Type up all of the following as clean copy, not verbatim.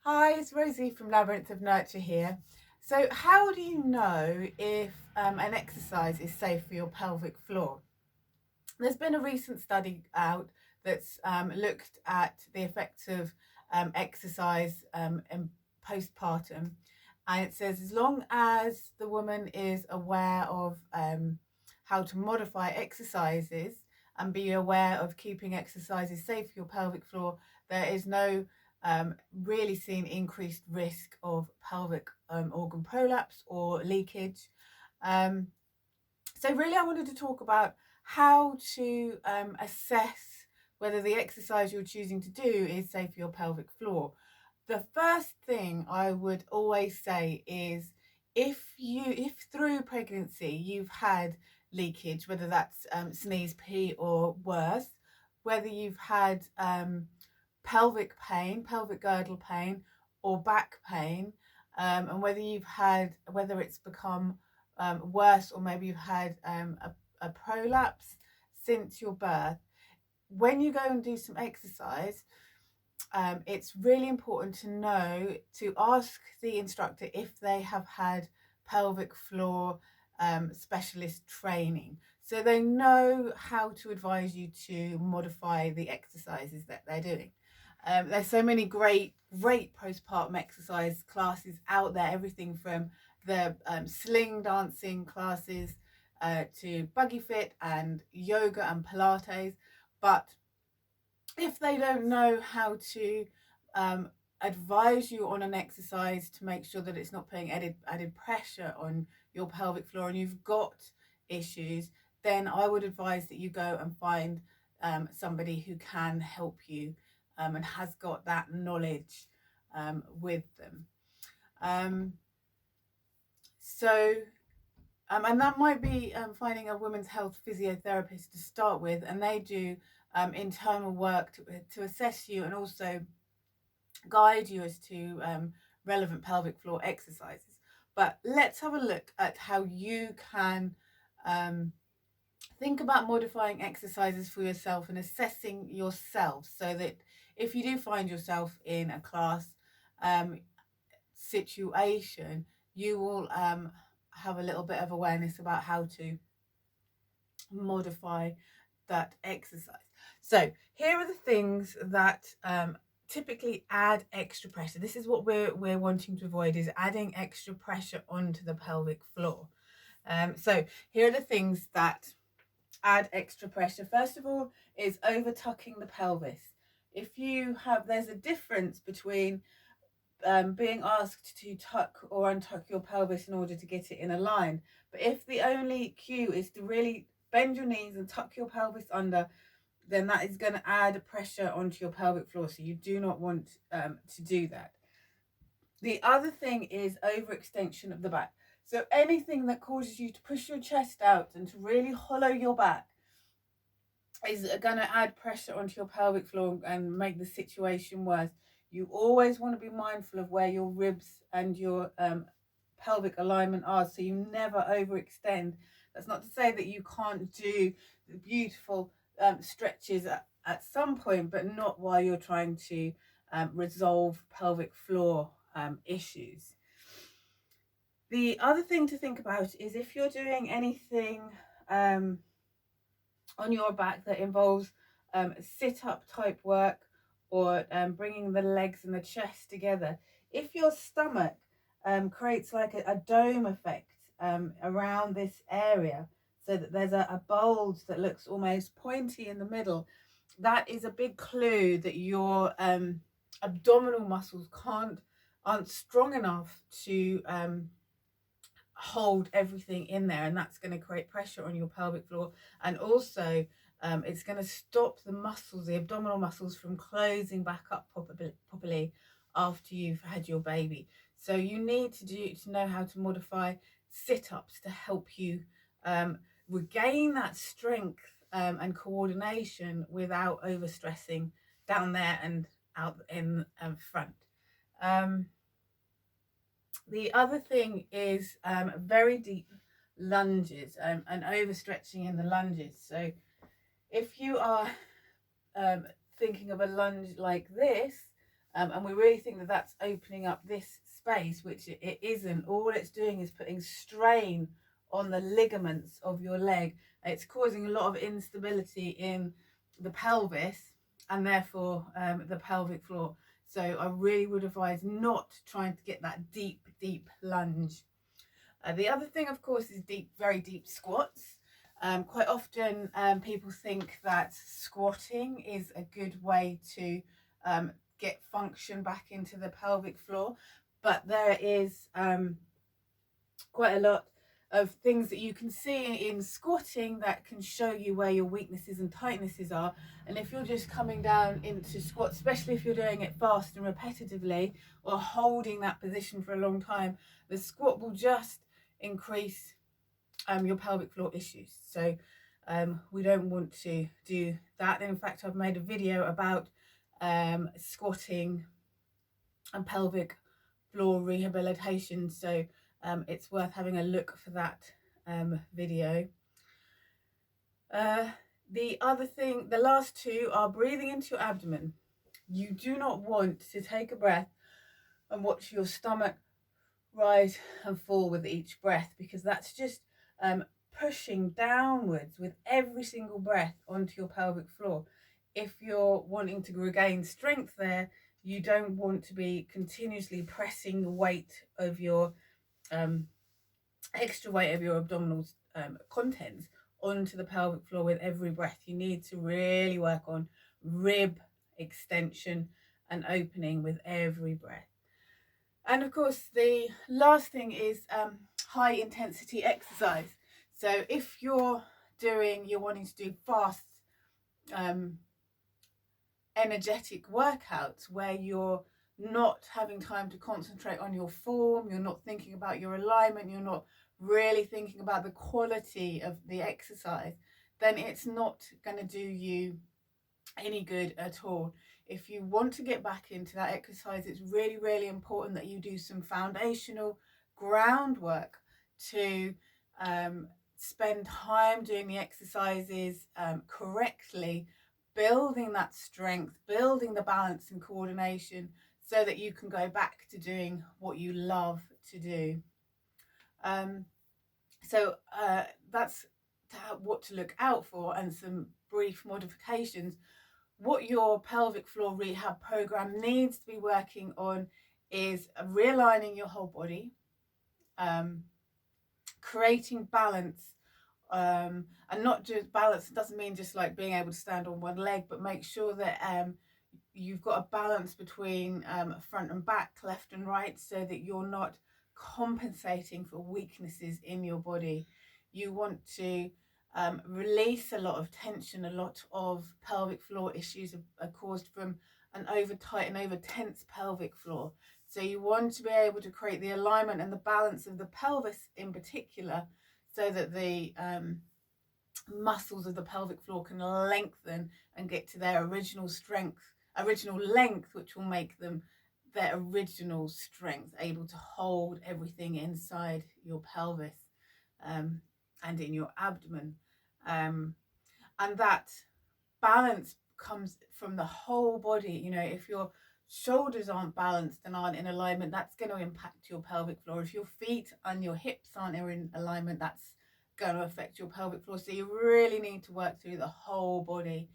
Hi, it's Rosie from Labyrinth of Nurture here. So, how do you know if an exercise is safe for your pelvic floor? There's been a recent study out that's looked at the effects of exercise in postpartum, and it says as long as the woman is aware of how to modify exercises and be aware of keeping exercises safe for your pelvic floor, there is no really seen increased risk of pelvic organ prolapse or leakage. Um, so really I wanted to talk about how to assess whether the exercise you're choosing to do is safe for your pelvic floor. The first thing I would always say is if through pregnancy you've had leakage, whether that's sneeze, pee or worse, whether you've had pelvic pain, pelvic girdle pain or back pain, and whether it's become worse, or maybe you've had a prolapse since your birth. When you go and do some exercise, it's really important to know to ask the instructor if they have had pelvic floor specialist training, so they know how to advise you to modify the exercises that they're doing. There's so many great postpartum exercise classes out there, everything from the sling dancing classes to buggy fit and yoga and Pilates. But if they don't know how to um, advise you on an exercise to make sure that it's not putting added pressure on your pelvic floor and you've got issues, then I would advise that you go and find somebody who can help you and has got that knowledge with them. Um, so and that might be finding a women's health physiotherapist to start with, and they do internal work to assess you and also guide you as to relevant pelvic floor exercises. But let's have a look at how you can um, think about modifying exercises for yourself and assessing yourself, so that if you do find yourself in a class um, situation, you will have a little bit of awareness about how to modify that exercise. So here are the things that typically add extra pressure. This is what we're wanting to avoid, is adding extra pressure onto the pelvic floor. So here are the things that add extra pressure. First of all is over tucking the pelvis. If you have, there's a difference between being asked to tuck or untuck your pelvis in order to get it in a line. But if the only cue is to really bend your knees and tuck your pelvis under, then that is going to add pressure onto your pelvic floor. So you do not want to do that. The other thing is overextension of the back. So anything that causes you to push your chest out and to really hollow your back is going to add pressure onto your pelvic floor and make the situation worse. You always want to be mindful of where your ribs and your pelvic alignment are, so you never overextend. That's not to say that you can't do the beautiful stretches at some point, but not while you're trying to resolve pelvic floor issues. The other thing to think about is if you're doing anything on your back that involves sit-up type work, or bringing the legs and the chest together. If your stomach creates like a dome effect around this area, so that there's a bulge that looks almost pointy in the middle, that is a big clue that your abdominal muscles aren't strong enough to hold everything in there, and that's going to create pressure on your pelvic floor. And also it's going to stop the muscles, the abdominal muscles, from closing back up properly after you've had your baby. So you need to know how to modify sit-ups to help you regain that strength and coordination without overstressing down there and out in front. The other thing is very deep lunges and overstretching in the lunges. So if you are thinking of a lunge like this, And we really think that that's opening up this space, which it isn't. All it's doing is putting strain on the ligaments of your leg. It's causing a lot of instability in the pelvis and therefore the pelvic floor. So I really would advise not trying to get that deep lunge. The other thing, of course, is very deep squats. Quite often people think that squatting is a good way to get function back into the pelvic floor, but there is quite a lot of things that you can see in squatting that can show you where your weaknesses and tightnesses are. And if you're just coming down into squat, especially if you're doing it fast and repetitively or holding that position for a long time, the squat will just increase your pelvic floor issues. So we don't want to do that. In fact, I've made a video about squatting and pelvic floor rehabilitation, so it's worth having a look for that video. The other thing, the last two are breathing into your abdomen. You do not want to take a breath and watch your stomach rise and fall with each breath, because that's just pushing downwards with every single breath onto your pelvic floor. If you're wanting to regain strength there, you don't want to be continuously pressing the weight of your extra weight of your abdominal contents onto the pelvic floor with every breath. You need to really work on rib extension and opening with every breath. And of course, the last thing is high intensity exercise. So if you're wanting to do fast, energetic workouts where you're not having time to concentrate on your form, you're not thinking about your alignment, you're not really thinking about the quality of the exercise, then it's not going to do you any good at all. If you want to get back into that exercise, it's really important that you do some foundational groundwork to spend time doing the exercises correctly, building that strength, building the balance and coordination, so that you can go back to doing what you love to do. So that's what to look out for, and some brief modifications. What your pelvic floor rehab program needs to be working on is realigning your whole body, creating balance, and not just balance doesn't mean just like being able to stand on one leg, but make sure that you've got a balance between front and back, left and right, so that you're not compensating for weaknesses in your body. You want to release a lot of tension. A lot of pelvic floor issues are caused from an over tight and over tense pelvic floor. So you want to be able to create the alignment and the balance of the pelvis in particular, so that the muscles of the pelvic floor can lengthen and get to their original length, which will make them their original strength, able to hold everything inside your pelvis and in your abdomen. And that balance comes from the whole body. You know, if your shoulders aren't balanced and aren't in alignment, that's going to impact your pelvic floor. If your feet and your hips aren't in alignment, that's going to affect your pelvic floor. So you really need to work through the whole body.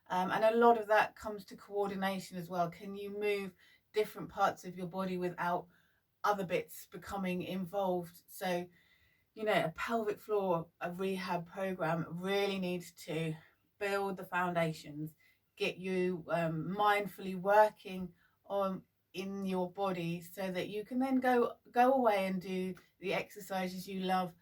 And a lot of that comes to coordination as well. Can you move different parts of your body without other bits becoming involved? So, you know, a pelvic floor, a rehab program really needs to build the foundations, get you mindfully working on in your body, so that you can then go away and do the exercises you love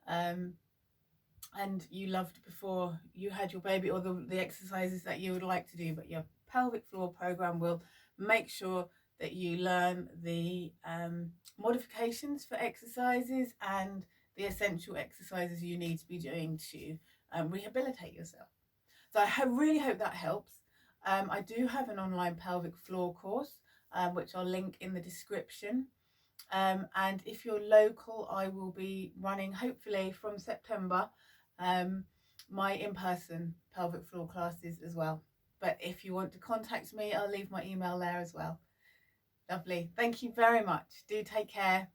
and you loved before you had your baby, or the exercises that you would like to do. But your pelvic floor program will make sure that you learn the modifications for exercises and the essential exercises you need to be doing to rehabilitate yourself. So I really hope that helps. I do have an online pelvic floor course, which I'll link in the description. And if you're local, I will be running, hopefully from September, my in-person pelvic floor classes as well. But if you want to contact me, I'll leave my email there as well. Lovely. Thank you very much. Do take care.